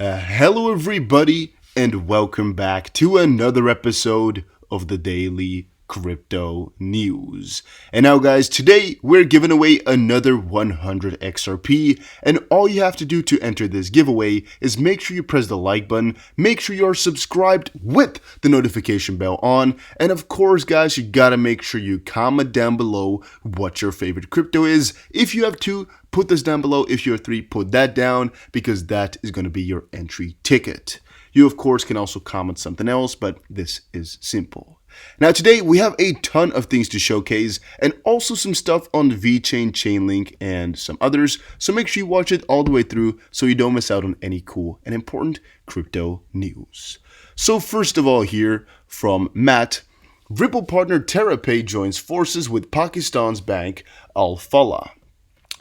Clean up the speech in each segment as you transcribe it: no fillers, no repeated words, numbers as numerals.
Hello, everybody, and welcome back to another episode of the Daily Crypto News. And now, guys, today we're giving away another 100 XRP, and all you have to do to enter this giveaway is make sure you press the like button, make sure you are subscribed with the notification bell on, and of course, guys, you gotta make sure you comment down below what your favorite crypto is. If you have two, put this down below. If you have three, put that down, because that is going to be your entry ticket. You, of course, can also comment something else, but this is simple. Now, today we have a ton of things to showcase and also some stuff on VeChain, Chainlink, and some others. So make sure you watch it all the way through so you don't miss out on any cool and important crypto news. So first of all, here from Matt, Ripple partner Terrapay joins forces with Pakistan's bank Al Fallah.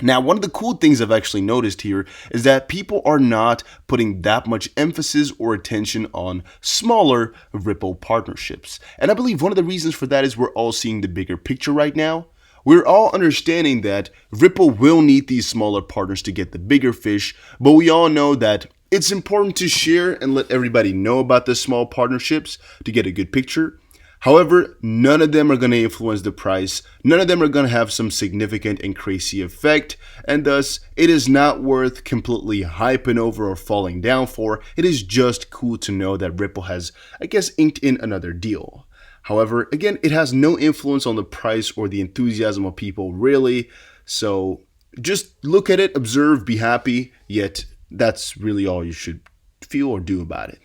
Now, one of the cool things I've actually noticed here is that people are not putting that much emphasis or attention on smaller Ripple partnerships. And I believe one of the reasons for that is we're all seeing the bigger picture right now. We're all understanding that Ripple will need these smaller partners to get the bigger fish, but we all know that it's important to share and let everybody know about the small partnerships to get a good picture. However, none of them are going to influence the price, none of them are going to have some significant and crazy effect, and thus it is not worth completely hyping over or falling down for. It is just cool to know that Ripple has, I guess, inked in another deal. However, again, it has no influence on the price or the enthusiasm of people, really. So just look at it, observe, be happy, yet that's really all you should feel or do about it.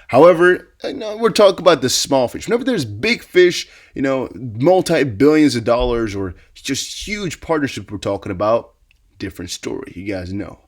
However, we're talking about the small fish. Whenever there's big fish, multi-billions of dollars or just huge partnerships we're talking about, different story, you guys know.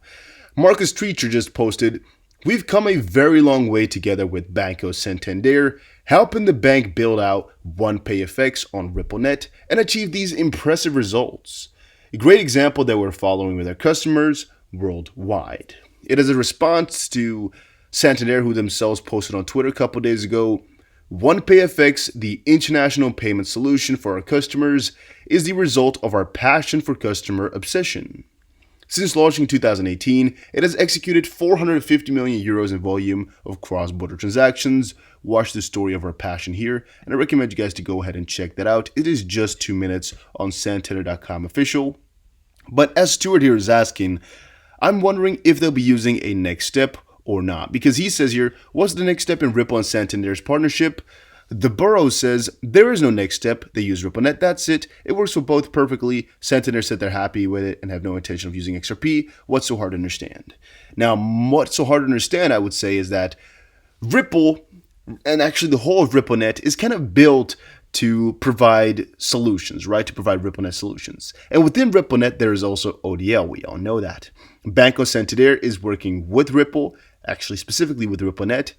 Marcus Treacher just posted, "We've come a very long way together with Banco Santander, helping the bank build out OnePayFX on RippleNet and achieve these impressive results. A great example that we're following with our customers worldwide." It is a response to Santander, who themselves posted on Twitter a couple days ago, "OnePayFX, the international payment solution for our customers, is the result of our passion for customer obsession. Since launching in 2018, it has executed 450 million euros in volume of cross-border transactions. Watch the story of our passion here, and I recommend you guys to go ahead and check that out. It is just 2 minutes on Santander.com official. But as Stuart here is asking, I'm wondering if they'll be using a next step or not, because he says here, what's the next step in Ripple and Santander's partnership? The Burrow says there is no next step. They use RippleNet. That's it. It works for both perfectly. Santander said they're happy with it and have no intention of using XRP. What's so hard to understand? Now, what's so hard to understand, I would say, is that Ripple, and actually the whole of RippleNet, is kind of built to provide solutions, right? To provide RippleNet solutions. And within RippleNet, there is also ODL. We all know that. Banco Santander is working with Ripple, actually specifically with RippleNet.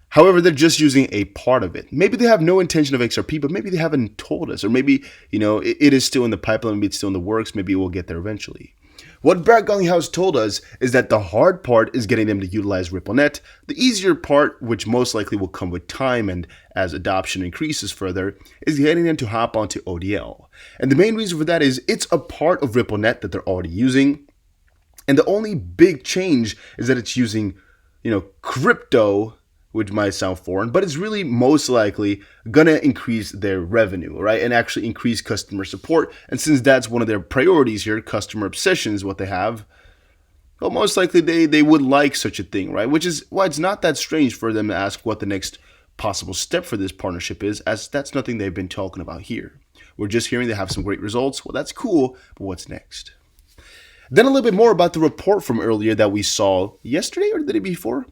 However, they're just using a part of it. Maybe they have no intention of XRP, but maybe they haven't told us. Or maybe, it is still in the pipeline, maybe it's still in the works, maybe we'll get there eventually. What Brad Gallinghouse told us is that the hard part is getting them to utilize RippleNet. The easier part, which most likely will come with time and as adoption increases further, is getting them to hop onto ODL. And the main reason for that is it's a part of RippleNet that they're already using. And the only big change is that it's using, crypto, which might sound foreign, but it's really most likely going to increase their revenue, right? And actually increase customer support. And since that's one of their priorities here, customer obsession is what they have, well, most likely they would like such a thing, right? Which is why it's not that strange for them to ask what the next possible step for this partnership is, as that's nothing they've been talking about here. We're just hearing they have some great results. Well, that's cool, but what's next? Then a little bit more about the report from earlier that we saw yesterday or the day before.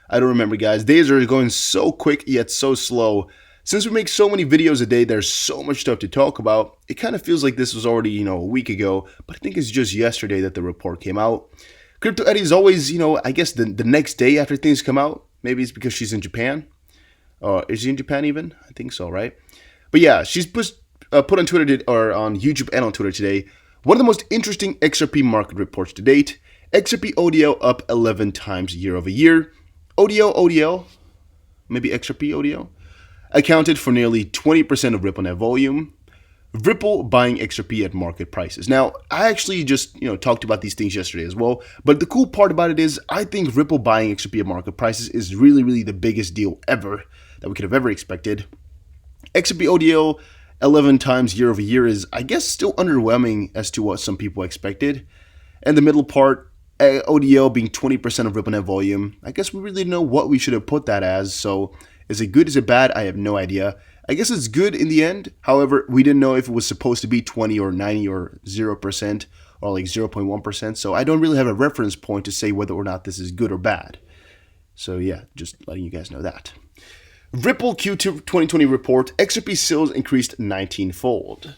I don't remember, guys. Days are going so quick yet so slow. Since we make so many videos a day, there's so much stuff to talk about. It kind of feels like this was already, a week ago, but I think it's just yesterday that the report came out. Crypto Eddie is always, I guess the next day after things come out. Maybe it's because she's in Japan. Is she in Japan even? I think so, right? But yeah, she's put on Twitter or on YouTube and on Twitter today. One of the most interesting XRP market reports to date. XRP ODL up 11 times year over year. ODL, maybe XRP ODL, accounted for nearly 20% of RippleNet volume. Ripple buying XRP at market prices. Now, I actually just talked about these things yesterday as well, but the cool part about it is I think Ripple buying XRP at market prices is really the biggest deal ever that we could have ever expected. XRP ODL 11 times year over year is, I guess, still underwhelming as to what some people expected. And the middle part, ODL being 20% of Ripple net volume, I guess we really know what we should have put that as. So is it good? Is it bad? I have no idea. I guess it's good in the end. However, we didn't know if it was supposed to be 20 or 90 or 0% or like 0.1%. So I don't really have a reference point to say whether or not this is good or bad. So yeah, just letting you guys know that. Ripple Q2 2020 report, XRP sales increased 19-fold.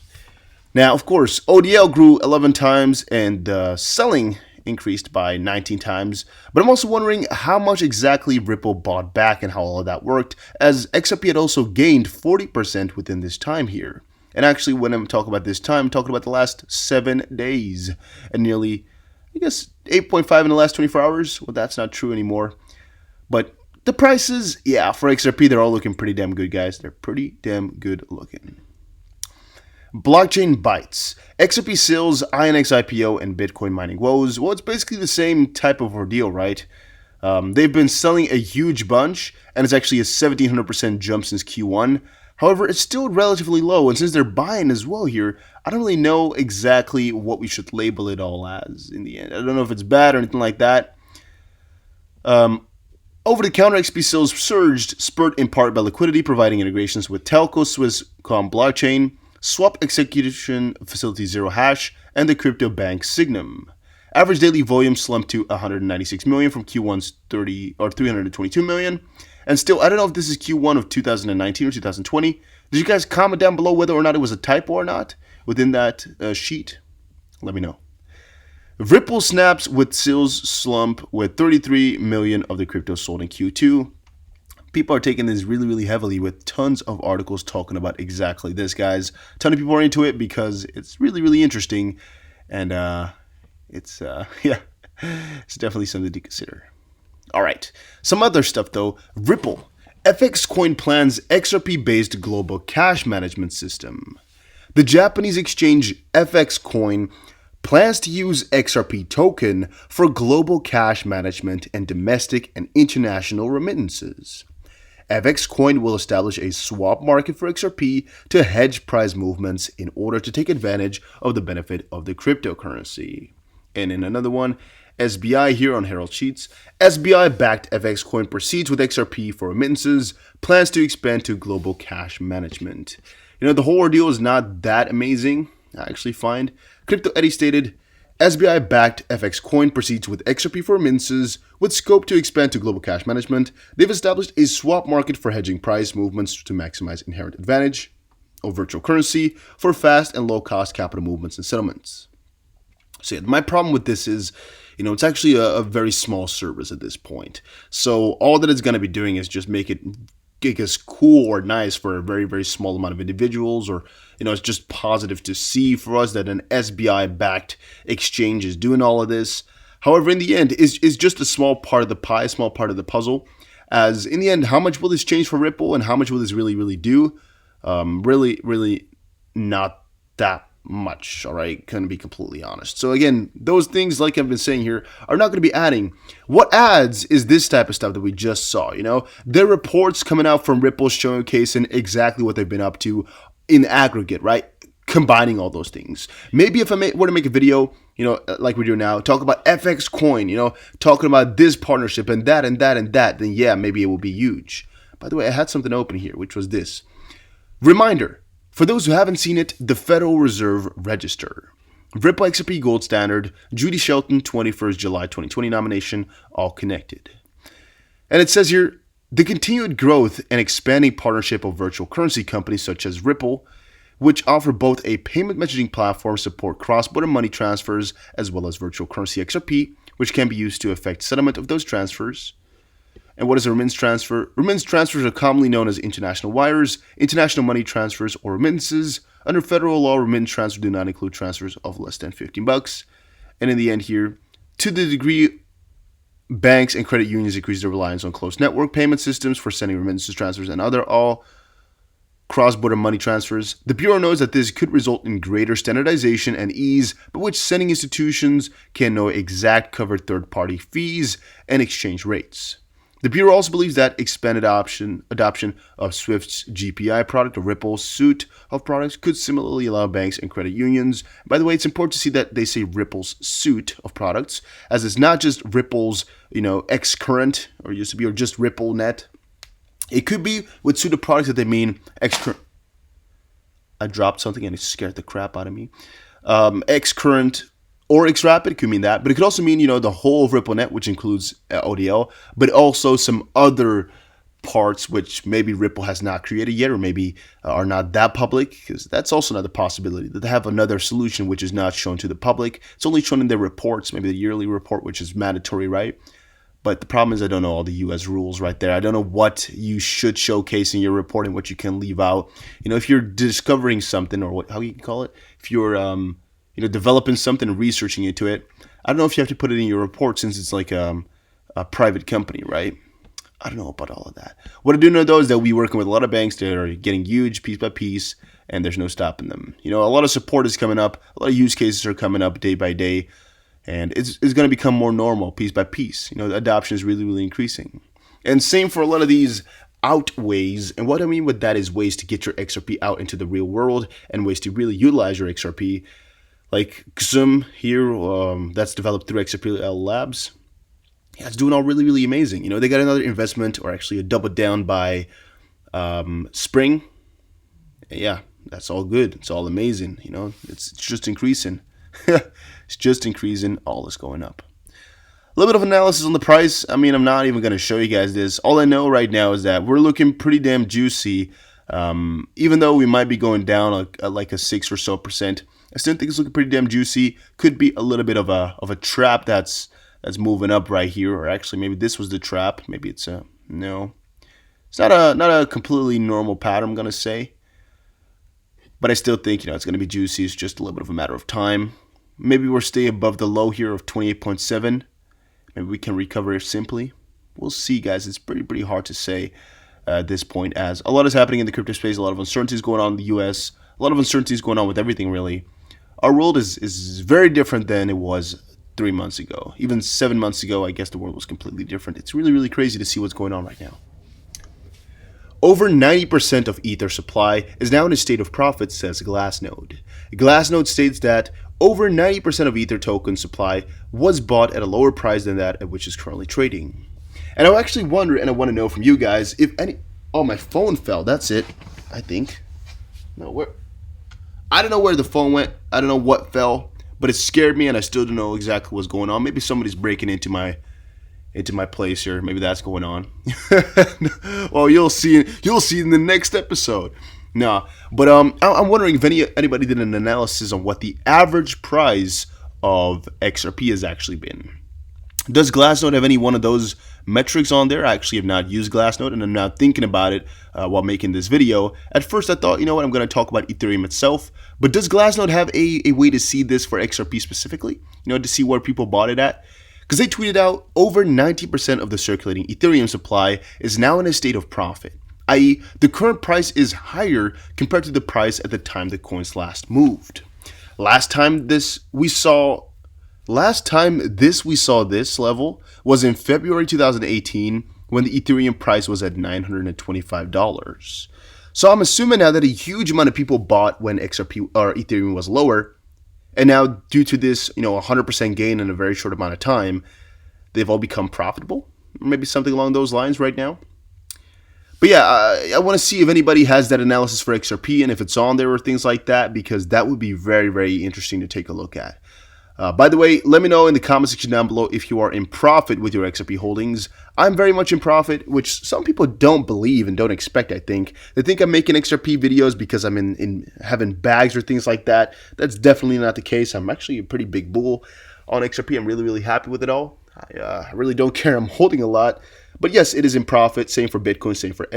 Now, of course, ODL grew 11 times and selling increased by 19 times, but I'm also wondering how much exactly Ripple bought back and how all of that worked, as XRP had also gained 40% within this time here. And actually, when I'm talking about this time, I'm talking about the last 7 days and nearly, I guess, 8.5 in the last 24 hours. Well, that's not true anymore. But the prices, yeah, for XRP, they're all looking pretty damn good, guys. They're pretty damn good looking. Blockchain bites. XRP sales, INX IPO, and Bitcoin mining woes. Well, it's basically the same type of ordeal, right? They've been selling a huge bunch, and it's actually a 1,700% jump since Q1. However, it's still relatively low, and since they're buying as well here, I don't really know exactly what we should label it all as in the end. I don't know if it's bad or anything like that. Over-the-counter XP sales surged, spurred in part by liquidity, providing integrations with Telco, Swisscom blockchain, Swap Execution Facility Zero Hash, and the crypto bank Signum. Average daily volume slumped to 196 million from Q1's 322 million. And still, I don't know if this is Q1 of 2019 or 2020. Did you guys comment down below whether or not it was a typo or not within that sheet? Let me know. Ripple snaps with sales slump with 33 million of the crypto sold in Q2. People are taking this really heavily with tons of articles talking about exactly this, guys. A ton of people are into it because it's really interesting, and it's definitely something to consider. All right, some other stuff though. Ripple, FX Coin plans XRP-based global cash management system. The Japanese exchange FX Coin plans to use XRP token for global cash management and domestic and international remittances. FX Coin will establish a swap market for XRP to hedge price movements in order to take advantage of the benefit of the cryptocurrency. And in another one, SBI here on Herald Sheets, SBI-backed FX Coin proceeds with XRP for remittances, plans to expand to global cash management. The whole ordeal is not that amazing, I actually find. Crypto Eddie stated, SBI-backed FX Coin proceeds with XRP for remittances with scope to expand to global cash management. They've established a swap market for hedging price movements to maximize inherent advantage of virtual currency for fast and low-cost capital movements and settlements. So yeah, my problem with this is, it's actually a very small service at this point. So all that it's going to be doing is just make it as cool or nice for a very small amount of individuals, or it's just positive to see for us that an SBI-backed exchange is doing all of this. However, in the end, it's just a small part of the pie, a small part of the puzzle. As in the end, how much will this change for Ripple, and how much will this really do? Really not that much, all right? Gonna be completely honest. So again, those things, like I've been saying here, are not going to be adding. What adds is this type of stuff that we just saw. There are reports coming out from Ripple showcasing exactly what they've been up to in aggregate, right? Combining all those things. Maybe if I were to make a video, like we do now, talk about FX Coin, talking about this partnership and that, then yeah, maybe it will be huge. By the way, I had something open here, which was this. Reminder, for those who haven't seen it, the Federal Reserve Register. Ripple XRP Gold Standard, Judy Shelton, 21st July 2020 nomination, all connected. And it says here, the continued growth and expanding partnership of virtual currency companies such as Ripple, which offer both a payment messaging platform, support cross-border money transfers, as well as virtual currency XRP, which can be used to effect settlement of those transfers. And what is a remittance transfer? Remittance transfers are commonly known as international wires, international money transfers, or remittances. Under federal law, remittance transfers do not include transfers of less than $15. And in the end here, to the degree banks and credit unions increase their reliance on closed network payment systems for sending remittances, transfers, and other all cross-border money transfers. The Bureau knows that this could result in greater standardization and ease, by which sending institutions can know exact covered third-party fees and exchange rates. The Bureau also believes that expanded adoption of Swift's GPI product, or Ripple's suite of products, could similarly allow banks and credit unions. By the way, it's important to see that they say Ripple's suite of products, as it's not just Ripple's, X current, or used to be, or just RippleNet. It could be with suite of products that they mean X current. I dropped something and it scared the crap out of me. X current or XRP could mean that, but it could also mean, the whole of RippleNet, which includes ODL, but also some other parts which maybe Ripple has not created yet, or maybe are not that public, because that's also another possibility, that they have another solution which is not shown to the public. It's only shown in their reports, maybe the yearly report, which is mandatory, right? But the problem is I don't know all the U.S. rules right there. I don't know what you should showcase in your report and what you can leave out. If you're discovering something, or how you can call it, if you're developing something and researching into it, I don't know if you have to put it in your report since it's like a private company, right? I don't know about all of that. What I do know, though, is that we're working with a lot of banks that are getting huge piece by piece, and there's no stopping them. A lot of support is coming up. A lot of use cases are coming up day by day, and it's going to become more normal piece by piece. The adoption is really, really increasing. And same for a lot of these out ways. And what I mean with that is ways to get your XRP out into the real world and ways to really utilize your XRP. Like XUM here, that's developed through XRP Labs. Yeah, it's doing all really, really amazing. They got another investment, or actually a double down by Spring. Yeah, that's all good. It's all amazing. It's just increasing. It's just increasing. All is going up. A little bit of analysis on the price. I'm not even going to show you guys this. All I know right now is that we're looking pretty damn juicy. Even though we might be going down like a 6 or so %, I still think it's looking pretty damn juicy. Could be a little bit of a trap that's moving up right here, or actually maybe this was the trap. Maybe it's no. It's not a completely normal pattern, I'm gonna say. But I still think it's gonna be juicy. It's just a little bit of a matter of time. Maybe we'll stay above the low here of 28.7. Maybe we can recover simply. We'll see, guys. It's pretty hard to say at this point, as a lot is happening in the crypto space. A lot of uncertainties going on in the U.S. A lot of uncertainties going on with everything, really. Our world is very different than it was 3 months ago. Even 7 months ago, I guess the world was completely different. It's really, really crazy to see what's going on right now. Over 90% of Ether supply is now in a state of profit, says Glassnode. Glassnode states that over 90% of Ether token supply was bought at a lower price than that at which is currently trading. And I actually wonder, and I want to know from you guys, if any... Oh, my phone fell. That's it, I think. No, where... I don't know where the phone went. I don't know what fell, but it scared me, and I still don't know exactly what's going on. Maybe somebody's breaking into my place here. Maybe that's going on. Well, you'll see in the next episode. No, but I'm wondering if anybody did an analysis on what the average price of XRP has actually been. Does Glassnode have any one of those metrics on there? I actually have not used Glassnode, and I'm now thinking about it while making this video. At first, I thought, I'm going to talk about Ethereum itself, but does Glassnode have a way to see this for XRP specifically? To see where people bought it at? Because they tweeted out over 90% of the circulating Ethereum supply is now in a state of profit, i.e., the current price is higher compared to the price at the time the coins last moved. Last time we saw this level was in February 2018 when the Ethereum price was at $925. So I'm assuming now that a huge amount of people bought when XRP or Ethereum was lower, and now due to this, 100% gain in a very short amount of time, they've all become profitable. Maybe something along those lines right now. But yeah, I want to see if anybody has that analysis for XRP and if it's on there or things like that, because that would be very, very interesting to take a look at. By the way, let me know in the comment section down below if you are in profit with your XRP holdings. I'm very much in profit, which some people don't believe and don't expect, I think. They think I'm making XRP videos because I'm in having bags or things like that. That's definitely not the case. I'm actually a pretty big bull on XRP. I'm really, really happy with it all. I really don't care. I'm holding a lot. But yes, it is in profit. Same for Bitcoin, same for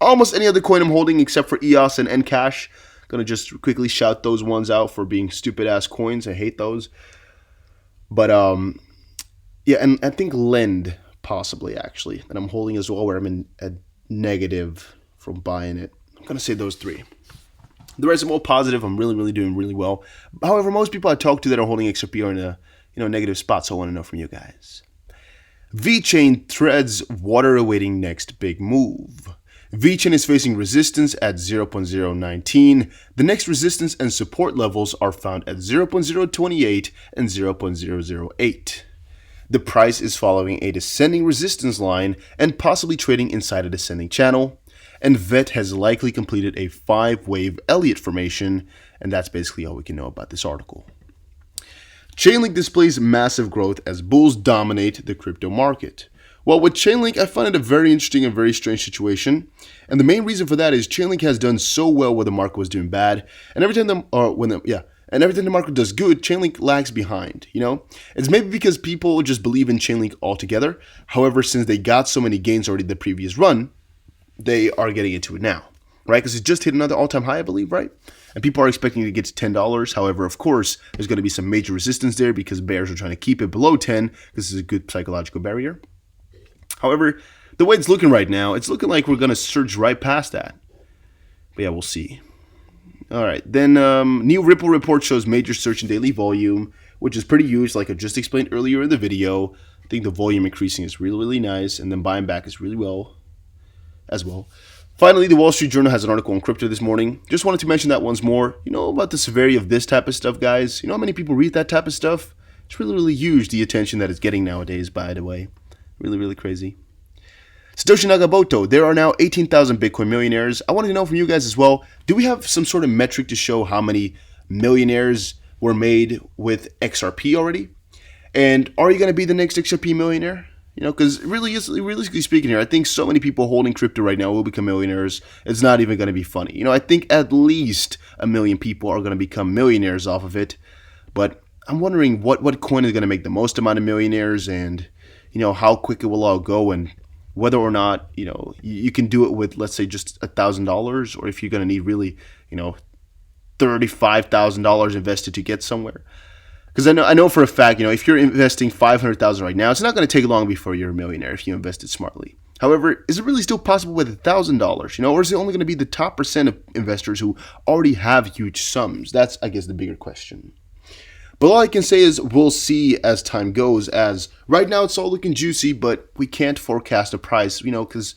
almost any other coin I'm holding except for EOS and Encash. Gonna just quickly shout those ones out for being stupid ass coins. I hate those. But yeah, and I think Lend possibly actually that I'm holding as well, where I'm in a negative from buying it. I'm going to say those three. The rest are all positive. I'm really doing really well. However, most people I talk to that are holding XRP are in a negative spot, so I want to know from you guys. VeChain threads water awaiting next big move. VeChain is facing resistance at 0.019. The next resistance and support levels are found at 0.028 and 0.008. The price is following a descending resistance line and possibly trading inside a descending channel. And VET has likely completed a 5-wave Elliott formation, and that's basically all we can know about this article. Chainlink displays massive growth as bulls dominate the crypto market. Well, with Chainlink, I find it a very interesting and very strange situation, and the main reason for that is Chainlink has done so well where the market was doing bad, and every time the market does good, Chainlink lags behind. It's maybe because people just believe in Chainlink altogether. However, since they got so many gains already the previous run, they are getting into it now, right? Because it just hit another all-time high, I believe, right? And people are expecting it to get to $10. However, of course, there's going to be some major resistance there because bears are trying to keep it below 10 because this is a good psychological barrier. However, the way it's looking right now, it's looking like we're going to surge right past that. But yeah, we'll see. All right, then new Ripple report shows major surge in daily volume, which is pretty huge, like I just explained earlier in the video. I think the volume increasing is really nice, and then buying back is really well as well. Finally, the Wall Street Journal has an article on crypto this morning. Just wanted to mention that once more. About the severity of this type of stuff, guys. How many people read that type of stuff? It's really huge, the attention that it's getting nowadays, by the way. Really crazy. Satoshi Nakamoto, there are now 18,000 Bitcoin millionaires. I wanted to know from you guys as well, do we have some sort of metric to show how many millionaires were made with XRP already? And are you going to be the next XRP millionaire? Because realistically speaking here, I think so many people holding crypto right now will become millionaires. It's not even going to be funny. I think at least 1 million people are going to become millionaires off of it. But I'm wondering what coin is going to make the most amount of millionaires, and how quick it will all go, and whether or not you can do it with, let's say, just $1,000, or if you're going to need really $35,000 invested to get somewhere. Because I know for a fact, if you're investing $500,000 right now, it's not going to take long before you're a millionaire if you invested smartly. However, is it really still possible with $1,000? Or is it only going to be the top % of investors who already have huge sums? That's, I guess, the bigger question. But all I can say is we'll see as time goes, as right now it's all looking juicy, but we can't forecast a price, because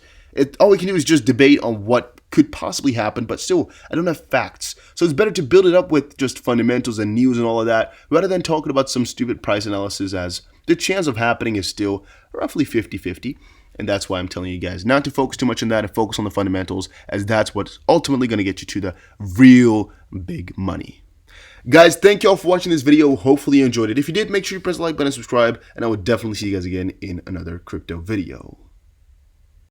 all we can do is just debate on what could possibly happen, but still, I don't have facts. So it's better to build it up with just fundamentals and news and all of that, rather than talking about some stupid price analysis, as the chance of happening is still roughly 50-50. And that's why I'm telling you guys not to focus too much on that and focus on the fundamentals, as that's what's ultimately going to get you to the real big money. Guys, thank you all for watching this video. Hopefully you enjoyed it. If you did, make sure you press the like button and subscribe, and I will definitely see you guys again in another crypto video.